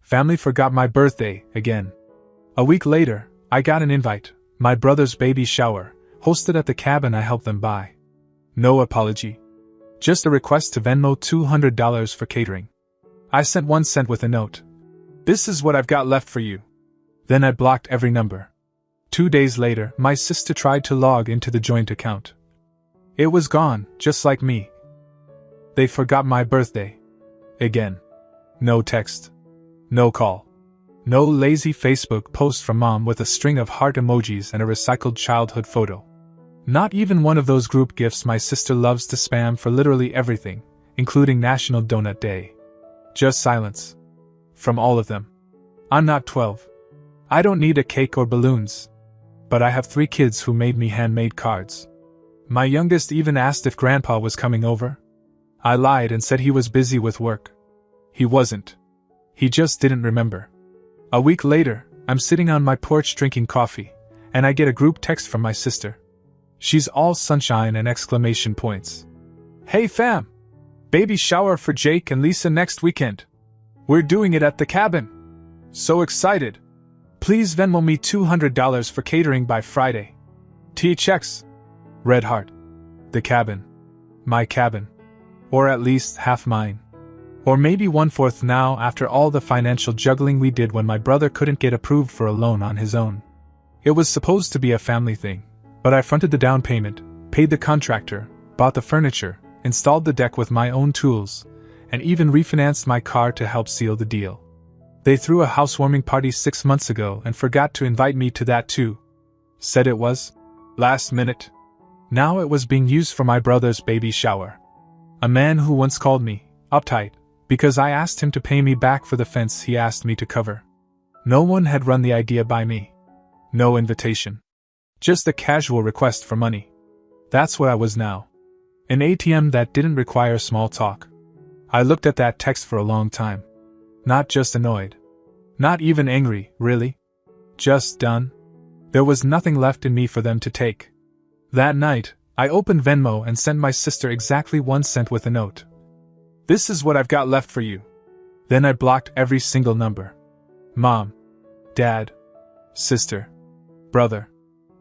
Family forgot my birthday, again. A week later, I got an invite, my brother's baby shower, hosted at the cabin I helped them buy. No apology. Just a request to Venmo $200 for catering. I sent 1 cent with a note. This is what I've got left for you. Then I blocked every number. 2 days later, my sister tried to log into the joint account. It was gone, just like me. They forgot my birthday. Again. No text. No call. No lazy Facebook post from mom with a string of heart emojis and a recycled childhood photo. Not even one of those group gifts my sister loves to spam for literally everything, including National Donut Day. Just silence. From all of them. I'm not 12. I don't need a cake or balloons. But I have 3 kids who made me handmade cards. My youngest even asked if Grandpa was coming over. I lied and said he was busy with work. He wasn't. He just didn't remember. A week later, I'm sitting on my porch drinking coffee, and I get a group text from my sister. She's all sunshine and exclamation points. Hey fam! Baby shower for Jake and Lisa next weekend. We're doing it at the cabin. So excited. Please Venmo me $200 for catering by Friday. THX. Red heart. The cabin. My cabin. Or at least half mine. Or maybe 1/4 now after all the financial juggling we did when my brother couldn't get approved for a loan on his own. It was supposed to be a family thing, but I fronted the down payment, paid the contractor, bought the furniture, installed the deck with my own tools, and even refinanced my car to help seal the deal. They threw a housewarming party 6 months ago and forgot to invite me to that too. Said it was last minute. Now it was being used for my brother's baby shower. A man who once called me uptight because I asked him to pay me back for the fence he asked me to cover. No one had run the idea by me. No invitation. Just a casual request for money. That's what I was now. An ATM that didn't require small talk. I looked at that text for a long time. Not just annoyed. Not even angry, really. Just done. There was nothing left in me for them to take. That night, I opened Venmo and sent my sister exactly 1 cent with a note. This is what I've got left for you. Then I blocked every single number. Mom. Dad. Sister. Brother.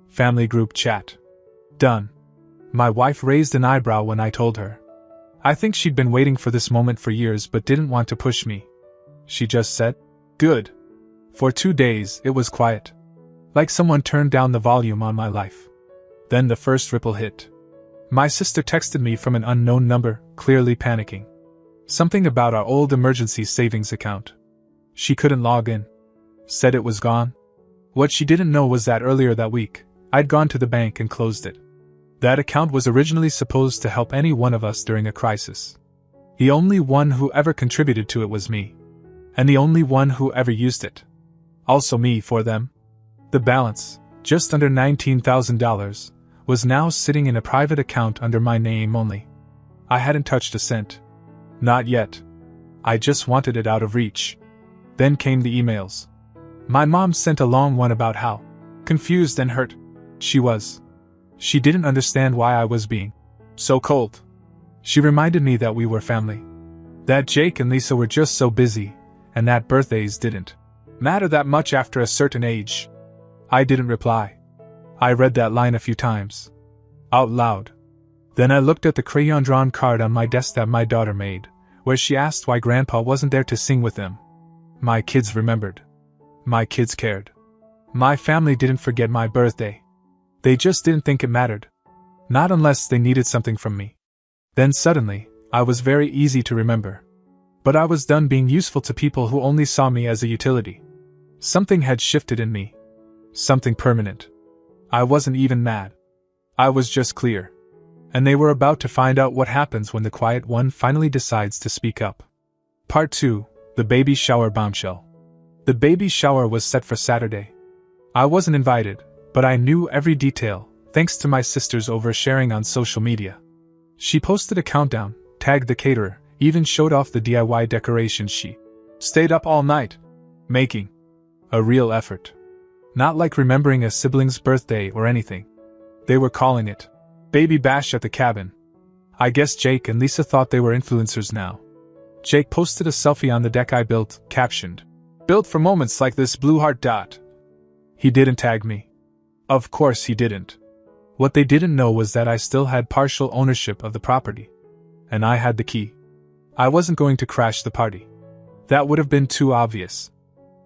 Family group chat. Done. My wife raised an eyebrow when I told her. I think she'd been waiting for this moment for years but didn't want to push me. She just said, "Good." For 2 days, it was quiet. Like someone turned down the volume on my life. Then the first ripple hit. My sister texted me from an unknown number, clearly panicking. Something about our old emergency savings account. She couldn't log in. Said it was gone. What she didn't know was that earlier that week, I'd gone to the bank and closed it. That account was originally supposed to help any one of us during a crisis. The only one who ever contributed to it was me. And the only one who ever used it. Also me for them. The balance, just under $19,000, was now sitting in a private account under my name only. I hadn't touched a cent. Not yet. I just wanted it out of reach. Then came the emails. My mom sent a long one about how confused and hurt she was. She didn't understand why I was being so cold. She reminded me that we were family. That Jake and Lisa were just so busy, and that birthdays didn't matter that much after a certain age. I didn't reply. I read that line a few times. Out loud. Then I looked at the crayon-drawn card on my desk that my daughter made, where she asked why Grandpa wasn't there to sing with them. My kids remembered. My kids cared. My family didn't forget my birthday. They just didn't think it mattered. Not unless they needed something from me. Then suddenly, I was very easy to remember. But I was done being useful to people who only saw me as a utility. Something had shifted in me. Something permanent. I wasn't even mad. I was just clear. And they were about to find out what happens when the quiet one finally decides to speak up. Part 2, the baby shower bombshell. The baby shower was set for Saturday. I wasn't invited, but I knew every detail, thanks to my sister's oversharing on social media. She posted a countdown, tagged the caterer, even showed off the DIY decorations she stayed up all night making. A real effort. Not like remembering a sibling's birthday or anything. They were calling it Baby Bash at the cabin. I guess Jake and Lisa thought they were influencers now. Jake posted a selfie on the deck I built, captioned, Built for moments like this blue heart dot. He didn't tag me. Of course he didn't. What they didn't know was that I still had partial ownership of the property. And I had the key. I wasn't going to crash the party. That would have been too obvious.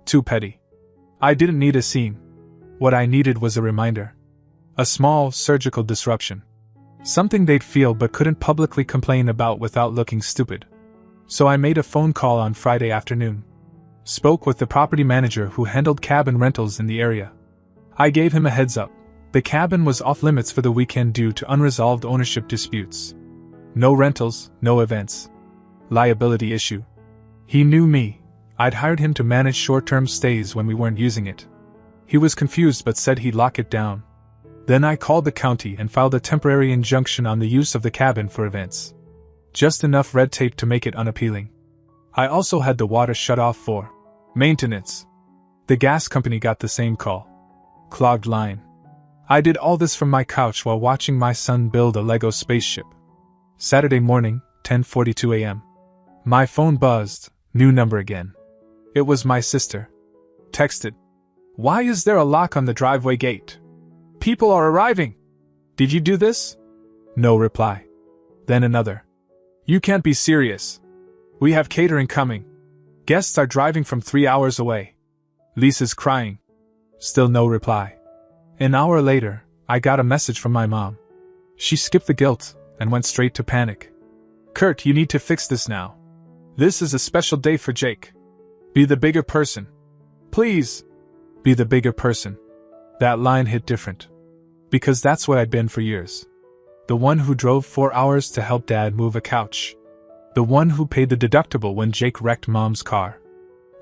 Too petty. I didn't need a scene. What I needed was a reminder. A small, surgical disruption. Something they'd feel but couldn't publicly complain about without looking stupid. So I made a phone call on Friday afternoon. Spoke with the property manager who handled cabin rentals in the area. I gave him a heads up. The cabin was off limits for the weekend due to unresolved ownership disputes. No rentals, no events. Liability issue. He knew me. I'd hired him to manage short-term stays when we weren't using it. He was confused but said he'd lock it down. Then I called the county and filed a temporary injunction on the use of the cabin for events. Just enough red tape to make it unappealing. I also had the water shut off for maintenance. The gas company got the same call. Clogged line. I did all this from my couch while watching my son build a Lego spaceship. Saturday morning, 10:42 a.m. My phone buzzed, new number again. It was my sister. Texted. Why is there a lock on the driveway gate? People are arriving. Did you do this? No reply. Then another. You can't be serious. We have catering coming. Guests are driving from 3 hours away. Lisa's crying. Still no reply. An hour later, I got a message from my mom. She skipped the guilt and went straight to panic. Kurt, you need to fix this now. This is a special day for Jake. Be the bigger person. Please. Be the bigger person. That line hit different. Because that's what I'd been for years. The one who drove 4 hours to help Dad move a couch. The one who paid the deductible when Jake wrecked Mom's car.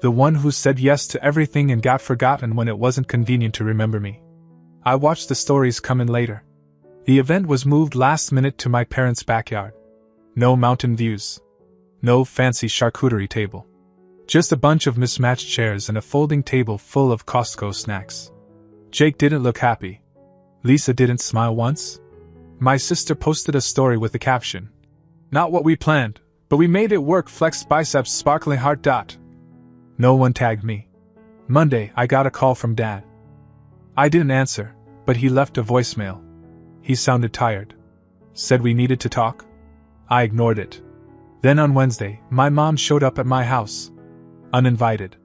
The one who said yes to everything and got forgotten when it wasn't convenient to remember me. I watched the stories come in later. The event was moved last minute to my parents' backyard. No mountain views. No fancy charcuterie table. Just a bunch of mismatched chairs and a folding table full of Costco snacks. Jake didn't look happy. Lisa didn't smile once. My sister posted a story with the caption, "Not what we planned, but we made it work, flex biceps, sparkling heart dot." No one tagged me. Monday, I got a call from Dad. I didn't answer, but he left a voicemail. He sounded tired. Said we needed to talk. I ignored it. Then on Wednesday, my mom showed up at my house. Uninvited.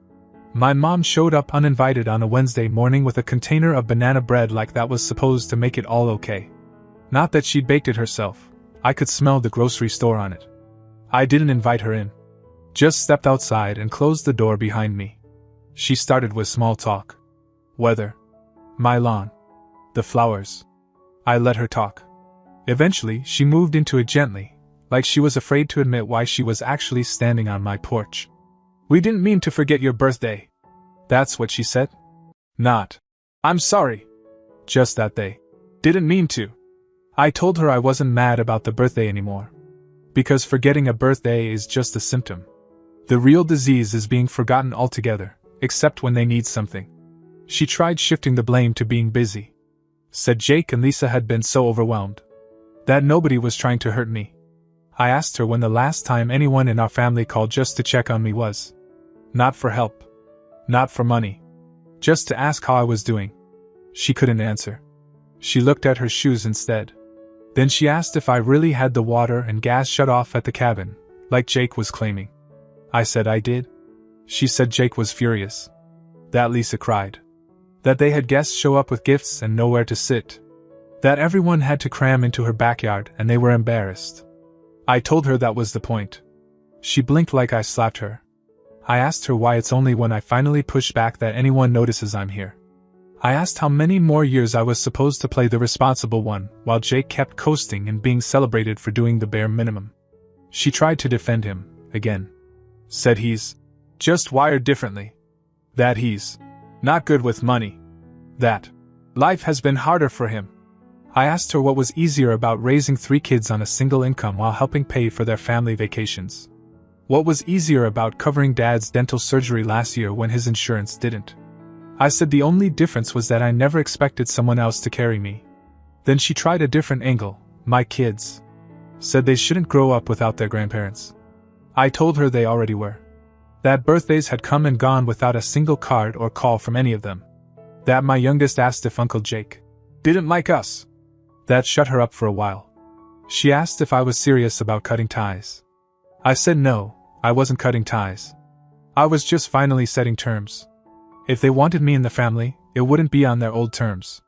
My mom showed up uninvited on a Wednesday morning with a container of banana bread like that was supposed to make it all okay. Not that she'd baked it herself. I could smell the grocery store on it. I didn't invite her in. Just stepped outside and closed the door behind me. She started with small talk. Weather. My lawn. The flowers. I let her talk. Eventually, she moved into it gently, like she was afraid to admit why she was actually standing on my porch. We didn't mean to forget your birthday. That's what she said? Not. I'm sorry. Just that they didn't mean to. I told her I wasn't mad about the birthday anymore. Because forgetting a birthday is just a symptom. The real disease is being forgotten altogether, except when they need something. She tried shifting the blame to being busy. Said Jake and Lisa had been so overwhelmed. That nobody was trying to hurt me. I asked her when the last time anyone in our family called just to check on me was. Not for help. Not for money. Just to ask how I was doing. She couldn't answer. She looked at her shoes instead. Then she asked if I really had the water and gas shut off at the cabin, like Jake was claiming. I said I did. She said Jake was furious. That Lisa cried. That they had guests show up with gifts and nowhere to sit. That everyone had to cram into her backyard and they were embarrassed. I told her that was the point. She blinked like I slapped her. I asked her why it's only when I finally push back that anyone notices I'm here. I asked how many more years I was supposed to play the responsible one, while Jake kept coasting and being celebrated for doing the bare minimum. She tried to defend him, again. Said he's just wired differently. That he's not good with money. That life has been harder for him. I asked her what was easier about raising 3 kids on a single income while helping pay for their family vacations. What was easier about covering Dad's dental surgery last year when his insurance didn't. I said the only difference was that I never expected someone else to carry me. Then she tried a different angle. My kids. Said they shouldn't grow up without their grandparents. I told her they already were. That birthdays had come and gone without a single card or call from any of them. That my youngest asked if Uncle Jake didn't like us. That shut her up for a while. She asked if I was serious about cutting ties. I said no, I wasn't cutting ties. I was just finally setting terms. If they wanted me in the family, it wouldn't be on their old terms.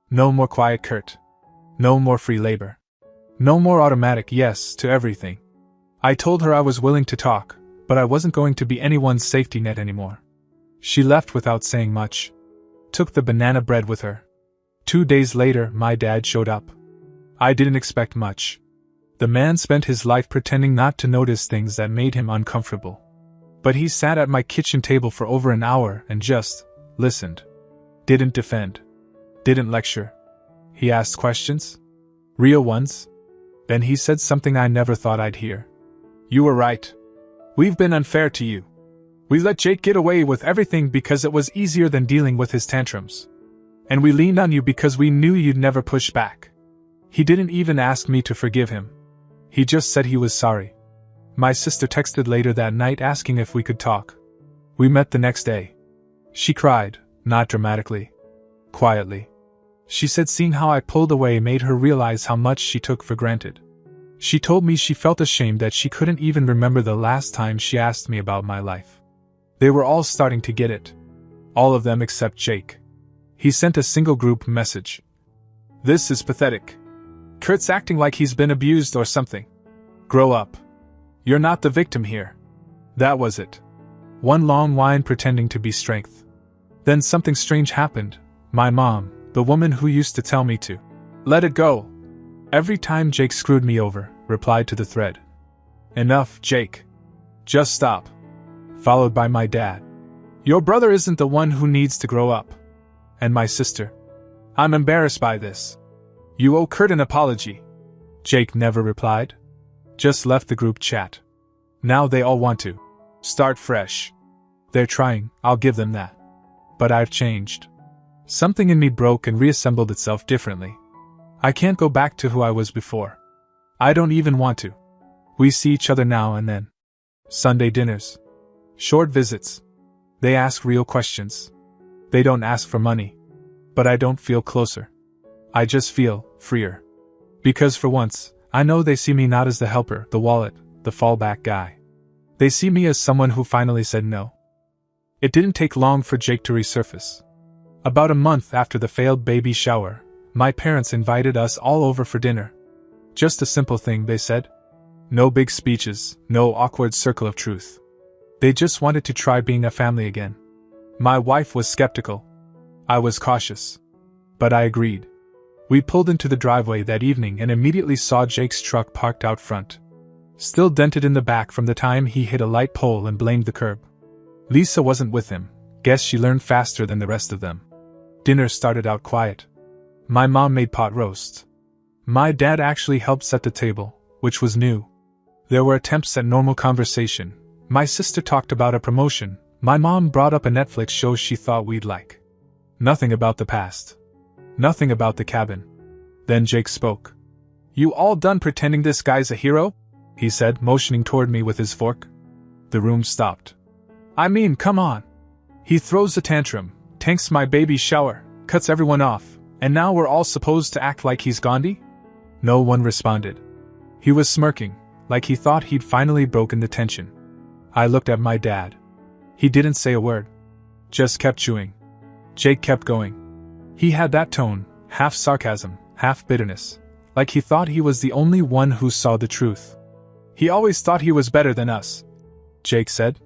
No more quiet Kurt. No more free labor. No more automatic yes to everything. I told her I was willing to talk, but I wasn't going to be anyone's safety net anymore. She left without saying much. Took the banana bread with her. 2 days later, my dad showed up. I didn't expect much. The man spent his life pretending not to notice things that made him uncomfortable. But he sat at my kitchen table for over an hour and just listened. Didn't defend. Didn't lecture. He asked questions. Real ones. Then he said something I never thought I'd hear. You were right. We've been unfair to you. We let Jake get away with everything because it was easier than dealing with his tantrums. And we leaned on you because we knew you'd never push back. He didn't even ask me to forgive him. He just said he was sorry. My sister texted later that night asking if we could talk. We met the next day. She cried, not dramatically. Quietly. She said seeing how I pulled away made her realize how much she took for granted. She told me she felt ashamed that she couldn't even remember the last time she asked me about my life. They were all starting to get it. All of them except Jake. He sent a single group message. This is pathetic. Kurt's acting like he's been abused or something. Grow up. You're not the victim here. That was it. One long whine pretending to be strength. Then something strange happened. My mom, the woman who used to tell me to let it go every time Jake screwed me over, replied to the thread. Enough, Jake. Just stop. Followed by my dad. Your brother isn't the one who needs to grow up. And my sister. I'm embarrassed by this. You owe Kurt an apology. Jake never replied. Just left the group chat. Now they all want to start fresh. They're trying, I'll give them that. But I've changed. Something in me broke and reassembled itself differently. I can't go back to who I was before. I don't even want to. We see each other now and then. Sunday dinners. Short visits. They ask real questions. They don't ask for money. But I don't feel closer. I just feel freer. Because for once, I know they see me not as the helper, the wallet, the fallback guy. They see me as someone who finally said no. It didn't take long for Jake to resurface. About a month after the failed baby shower, my parents invited us all over for dinner. Just a simple thing, they said. No big speeches, no awkward circle of truth. They just wanted to try being a family again. My wife was skeptical. I was cautious. But I agreed. We pulled into the driveway that evening and immediately saw Jake's truck parked out front. Still dented in the back from the time he hit a light pole and blamed the curb. Lisa wasn't with him. Guess she learned faster than the rest of them. Dinner started out quiet. My mom made pot roast. My dad actually helped set the table, which was new. There were attempts at normal conversation. My sister talked about a promotion. My mom brought up a Netflix show she thought we'd like. Nothing about the past. Nothing about the cabin. Then Jake spoke. You all done pretending this guy's a hero? He said, motioning toward me with his fork. The room stopped. I mean, come on. He throws a tantrum, tanks my baby's shower, cuts everyone off, and now we're all supposed to act like he's Gandhi? No one responded. He was smirking, like he thought he'd finally broken the tension. I looked at my dad. He didn't say a word. Just kept chewing. Jake kept going. He had that tone, half sarcasm, half bitterness, like he thought he was the only one who saw the truth. He always thought he was better than us, Jake said.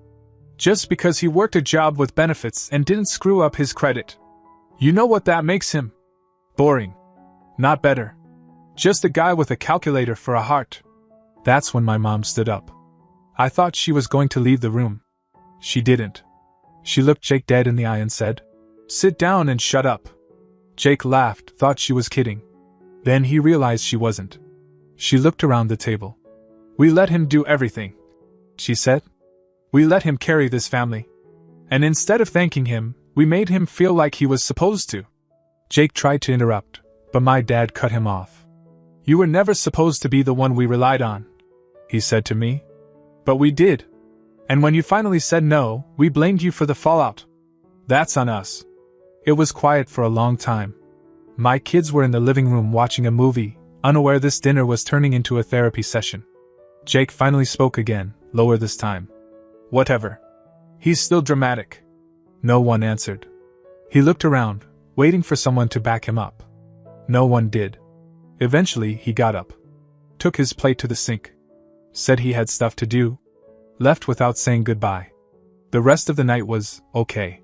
Just because he worked a job with benefits and didn't screw up his credit. You know what that makes him? Boring. Not better. Just a guy with a calculator for a heart. That's when my mom stood up. I thought she was going to leave the room. She didn't. She looked Jake dead in the eye and said, "Sit down and shut up." Jake laughed, thought she was kidding. Then he realized she wasn't. She looked around the table. We let him do everything, she said. We let him carry this family. And instead of thanking him, we made him feel like he was supposed to. Jake tried to interrupt, but my dad cut him off. You were never supposed to be the one we relied on, he said to me. But we did. And when you finally said no, we blamed you for the fallout. That's on us. It was quiet for a long time. My kids were in the living room watching a movie, unaware this dinner was turning into a therapy session. Jake finally spoke again, lower this time. Whatever. He's still dramatic. No one answered. He looked around, waiting for someone to back him up. No one did. Eventually, he got up. Took his plate to the sink. Said he had stuff to do. Left without saying goodbye. The rest of the night was okay.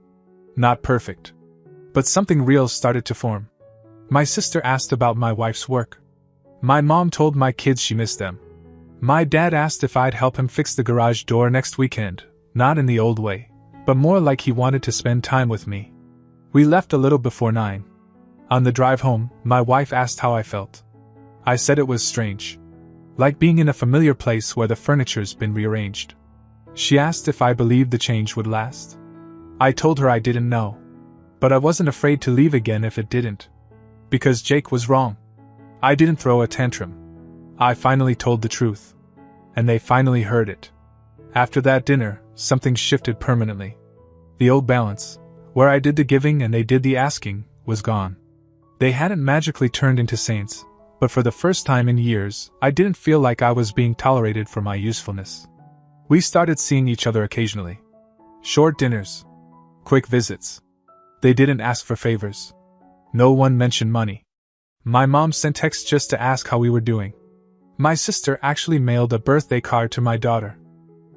Not perfect. But something real started to form. My sister asked about my wife's work. My mom told my kids she missed them. My dad asked if I'd help him fix the garage door next weekend, not in the old way, but more like he wanted to spend time with me. We left a little before 9. On the drive home, my wife asked how I felt. I said it was strange. Like being in a familiar place where the furniture's been rearranged. She asked if I believed the change would last. I told her I didn't know. But I wasn't afraid to leave again if it didn't. Because Jake was wrong. I didn't throw a tantrum. I finally told the truth. And they finally heard it. After that dinner, something shifted permanently. The old balance, where I did the giving and they did the asking, was gone. They hadn't magically turned into saints, but for the first time in years, I didn't feel like I was being tolerated for my usefulness. We started seeing each other occasionally. Short dinners. Quick visits. They didn't ask for favors. No one mentioned money. My mom sent texts just to ask how we were doing. My sister actually mailed a birthday card to my daughter.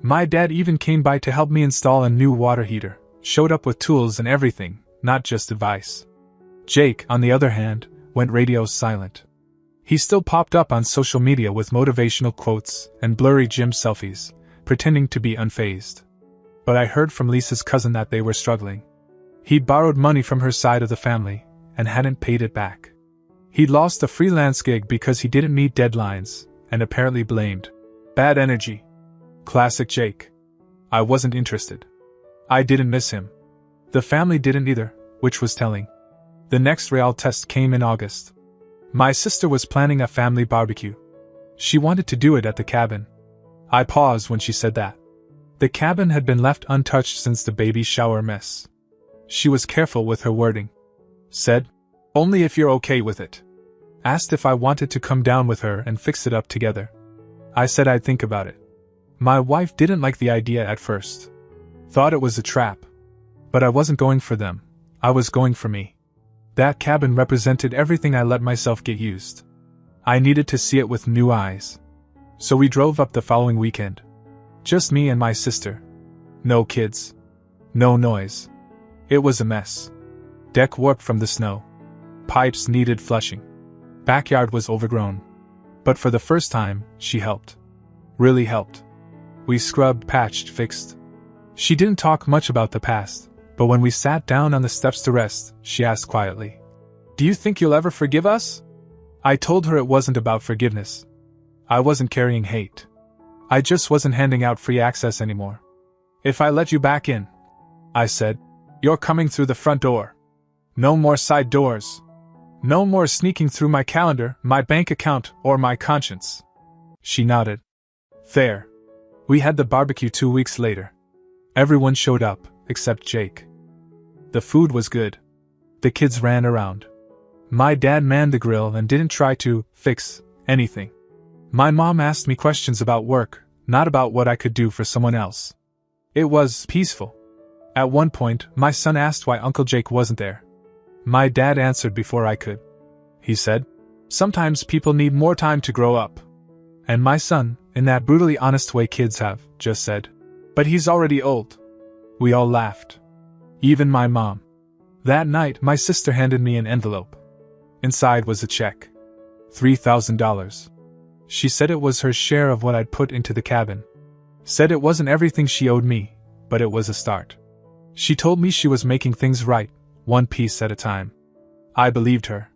My dad even came by to help me install a new water heater, showed up with tools and everything, not just advice. Jake, on the other hand, went radio silent. He still popped up on social media with motivational quotes and blurry gym selfies, pretending to be unfazed. But I heard from Lisa's cousin that they were struggling. He'd borrowed money from her side of the family, and hadn't paid it back. He'd lost a freelance gig because he didn't meet deadlines, and apparently blamed bad energy. Classic Jake. I wasn't interested. I didn't miss him. The family didn't either, which was telling. The next real test came in August. My sister was planning a family barbecue. She wanted to do it at the cabin. I paused when she said that. The cabin had been left untouched since the baby shower mess. She was careful with her wording. Said, "Only if you're okay with it." Asked if I wanted to come down with her and fix it up together. I said I'd think about it. My wife didn't like the idea at first. Thought it was a trap. But I wasn't going for them. I was going for me. That cabin represented everything I let myself get used. I needed to see it with new eyes. So we drove up the following weekend. Just me and my sister. No kids. No noise. It was a mess. Deck warped from the snow. Pipes needed flushing. Backyard was overgrown. But for the first time, she helped. Really helped. We scrubbed, patched, fixed. She didn't talk much about the past, but when we sat down on the steps to rest, she asked quietly, "Do you think you'll ever forgive us?" I told her it wasn't about forgiveness. I wasn't carrying hate. I just wasn't handing out free access anymore. "If I let you back in," I said, "you're coming through the front door. No more side doors. No more sneaking through my calendar, my bank account, or my conscience." She nodded. There. We had the barbecue 2 weeks later. Everyone showed up, except Jake. The food was good. The kids ran around. My dad manned the grill and didn't try to fix anything. My mom asked me questions about work, not about what I could do for someone else. It was peaceful. At one point, my son asked why Uncle Jake wasn't there. My dad answered before I could. He said, "Sometimes people need more time to grow up." And my son, in that brutally honest way kids have, just said, "But he's already old." We all laughed. Even my mom. That night, my sister handed me an envelope. Inside was a check. $3,000. She said it was her share of what I'd put into the cabin. Said it wasn't everything she owed me, but it was a start. She told me she was making things right, one piece at a time. I believed her.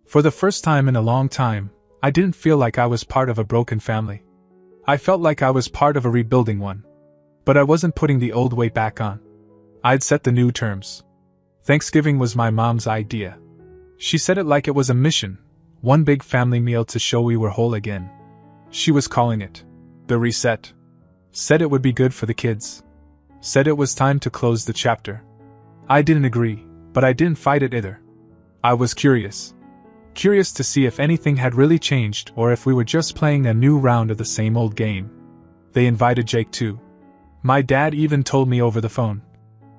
For the first time in a long time, I didn't feel like I was part of a broken family. I felt like I was part of a rebuilding one. But I wasn't putting the old weight back on. I'd set the new terms. Thanksgiving was my mom's idea. She said it like it was a mission, one big family meal to show we were whole again. She was calling it the reset. Said it would be good for the kids. Said it was time to close the chapter. I didn't agree, but I didn't fight it either. I was curious. Curious to see if anything had really changed or if we were just playing a new round of the same old game. They invited Jake too. My dad even told me over the phone.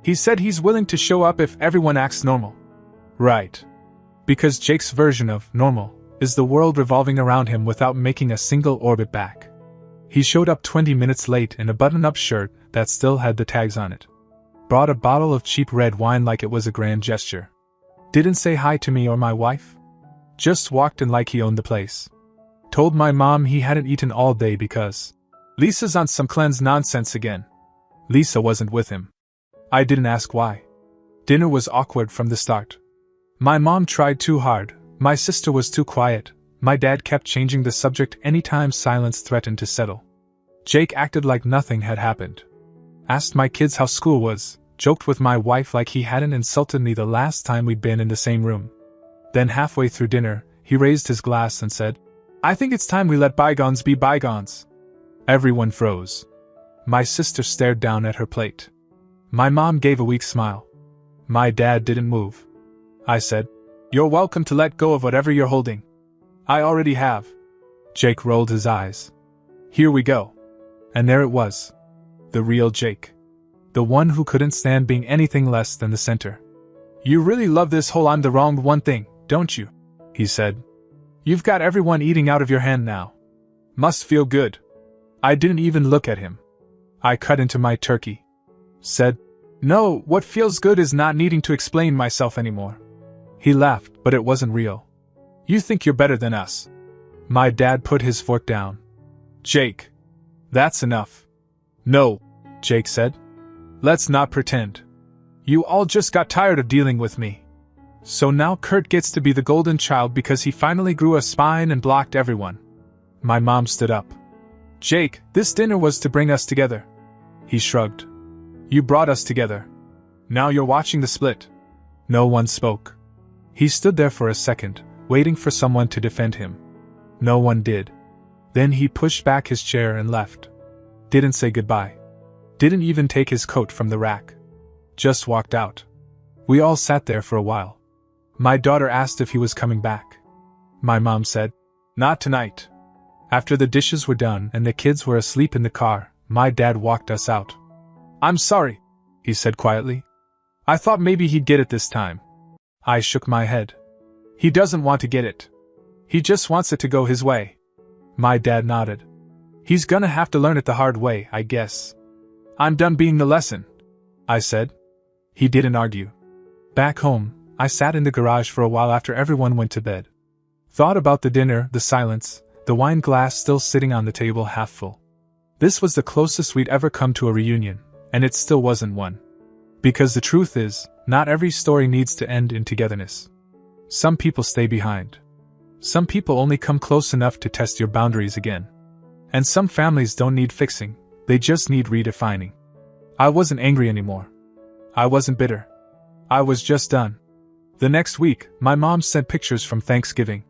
He said he's willing to show up if everyone acts normal. Right. Because Jake's version of normal is the world revolving around him without making a single orbit back. He showed up 20 minutes late in a button-up shirt that still had the tags on it. Brought a bottle of cheap red wine like it was a grand gesture. Didn't say hi to me or my wife. Just walked in like he owned the place. Told my mom he hadn't eaten all day because Lisa's on some cleanse nonsense again. Lisa wasn't with him. I didn't ask why. Dinner was awkward from the start. My mom tried too hard, my sister was too quiet, my dad kept changing the subject anytime silence threatened to settle. Jake acted like nothing had happened. Asked my kids how school was, joked with my wife like he hadn't insulted me the last time we'd been in the same room. Then halfway through dinner, he raised his glass and said, "I think it's time we let bygones be bygones." Everyone froze. My sister stared down at her plate. My mom gave a weak smile. My dad didn't move. I said, "You're welcome to let go of whatever you're holding." "I already have." Jake rolled his eyes. "Here we go." And there it was. The real Jake. The one who couldn't stand being anything less than the center. "You really love this whole I'm the wrong one thing, don't you?" he said. "You've got everyone eating out of your hand now. Must feel good." I didn't even look at him. I cut into my turkey. Said, "No, what feels good is not needing to explain myself anymore." He laughed, but it wasn't real. "You think you're better than us." My dad put his fork down. "Jake, that's enough." "No," Jake said. "Let's not pretend. You all just got tired of dealing with me. So now Kurt gets to be the golden child because he finally grew a spine and blocked everyone." My mom stood up. "Jake, this dinner was to bring us together." He shrugged. "You brought us together. Now you're watching the split." No one spoke. He stood there for a second, waiting for someone to defend him. No one did. Then he pushed back his chair and left. Didn't say goodbye. Didn't even take his coat from the rack. Just walked out. We all sat there for a while. My daughter asked if he was coming back. My mom said, "Not tonight." After the dishes were done and the kids were asleep in the car, my dad walked us out. "I'm sorry," he said quietly. "I thought maybe he'd get it this time." I shook my head. "He doesn't want to get it. He just wants it to go his way." My dad nodded. "He's gonna have to learn it the hard way, I guess." "I'm done being the lesson," I said. He didn't argue. Back home, I sat in the garage for a while after everyone went to bed. Thought about the dinner, the silence, the wine glass still sitting on the table half full. This was the closest we'd ever come to a reunion, and it still wasn't one. Because the truth is, not every story needs to end in togetherness. Some people stay behind. Some people only come close enough to test your boundaries again. And some families don't need fixing, they just need redefining. I wasn't angry anymore. I wasn't bitter. I was just done. The next week, my mom sent pictures from Thanksgiving.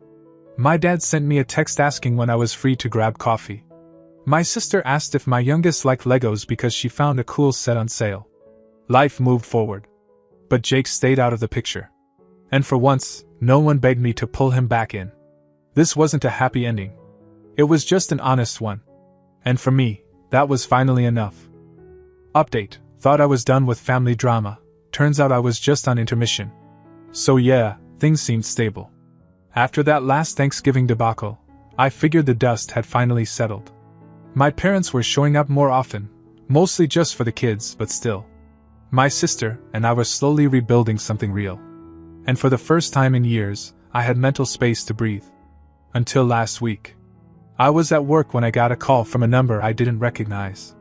My dad sent me a text asking when I was free to grab coffee. My sister asked if my youngest liked Legos because she found a cool set on sale. Life moved forward. But Jake stayed out of the picture. And for once, no one begged me to pull him back in. This wasn't a happy ending. It was just an honest one. And for me, that was finally enough. Update: thought I was done with family drama. Turns out I was just on intermission. So yeah, things seemed stable. After that last Thanksgiving debacle, I figured the dust had finally settled. My parents were showing up more often, mostly just for the kids, but still. My sister and I were slowly rebuilding something real. And for the first time in years, I had mental space to breathe. Until last week. I was at work when I got a call from a number I didn't recognize.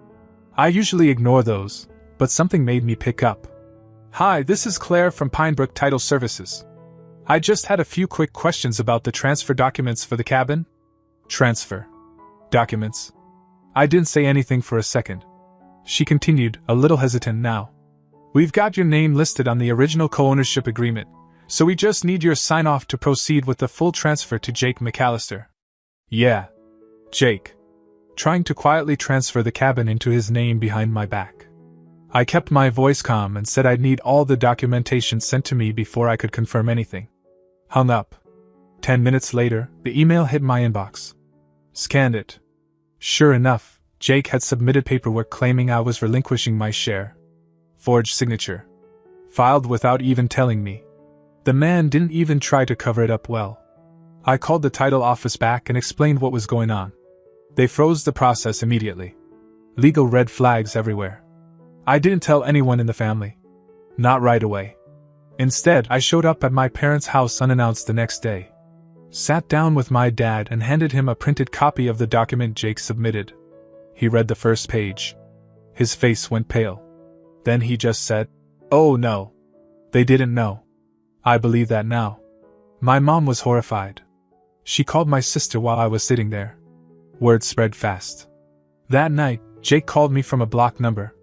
I usually ignore those, but something made me pick up. "Hi, this is Claire from Pinebrook Title Services. I just had a few quick questions about the transfer documents for the cabin." "Transfer documents?" I didn't say anything for a second. She continued, a little hesitant now. "We've got your name listed on the original co-ownership agreement, so we just need your sign-off to proceed with the full transfer to Jake McAllister." "Yeah. Jake. trying to quietly transfer the cabin into his name behind my back. I kept my voice calm and said I'd need all the documentation sent to me before I could confirm anything. Hung up. 10 minutes later, the email hit my inbox. Scanned it. Sure enough, Jake had submitted paperwork claiming I was relinquishing my share. Forged signature. Filed without even telling me. The man didn't even try to cover it up well. I called the title office back and explained what was going on. They froze the process immediately. Legal red flags everywhere. I didn't tell anyone in the family. Not right away. Instead, I showed up at my parents' house unannounced the next day. Sat down with my dad and handed him a printed copy of the document Jake submitted. He read the first page. His face went pale. Then he just said, "Oh no. They didn't know." I believe that now. My mom was horrified. She called my sister while I was sitting there. Word spread fast. That night, Jake called me from a blocked number.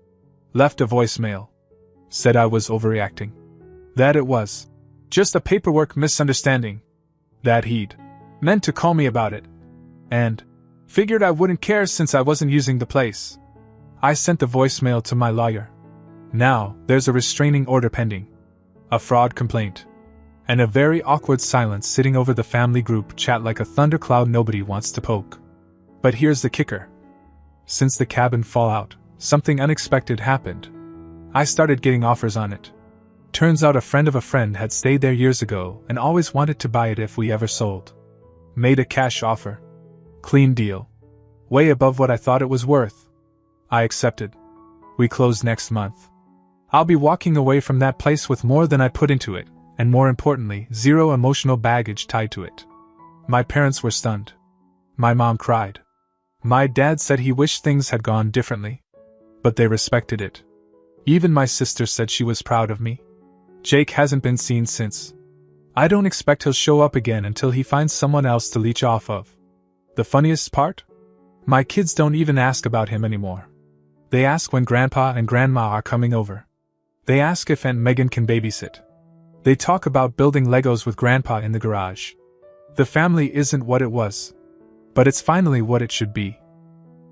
Left a voicemail. Said I was overreacting. That it was just a paperwork misunderstanding. That he'd meant to call me about it. And figured I wouldn't care since I wasn't using the place. I sent the voicemail to my lawyer. Now, there's a restraining order pending. A fraud complaint. And a very awkward silence sitting over the family group chat like a thundercloud nobody wants to poke. But here's the kicker. Since the cabin fallout, something unexpected happened. I started getting offers on it. Turns out a friend of a friend had stayed there years ago and always wanted to buy it if we ever sold. Made a cash offer. Clean deal. Way above what I thought it was worth. I accepted. We close next month. I'll be walking away from that place with more than I put into it, and more importantly, zero emotional baggage tied to it. My parents were stunned. My mom cried. My dad said he wished things had gone differently. But they respected it. Even my sister said she was proud of me. Jake hasn't been seen since. I don't expect he'll show up again until he finds someone else to leech off of. The funniest part? My kids don't even ask about him anymore. They ask when Grandpa and Grandma are coming over. They ask if Aunt Megan can babysit. They talk about building Legos with Grandpa in the garage. The family isn't what it was. But it's finally what it should be.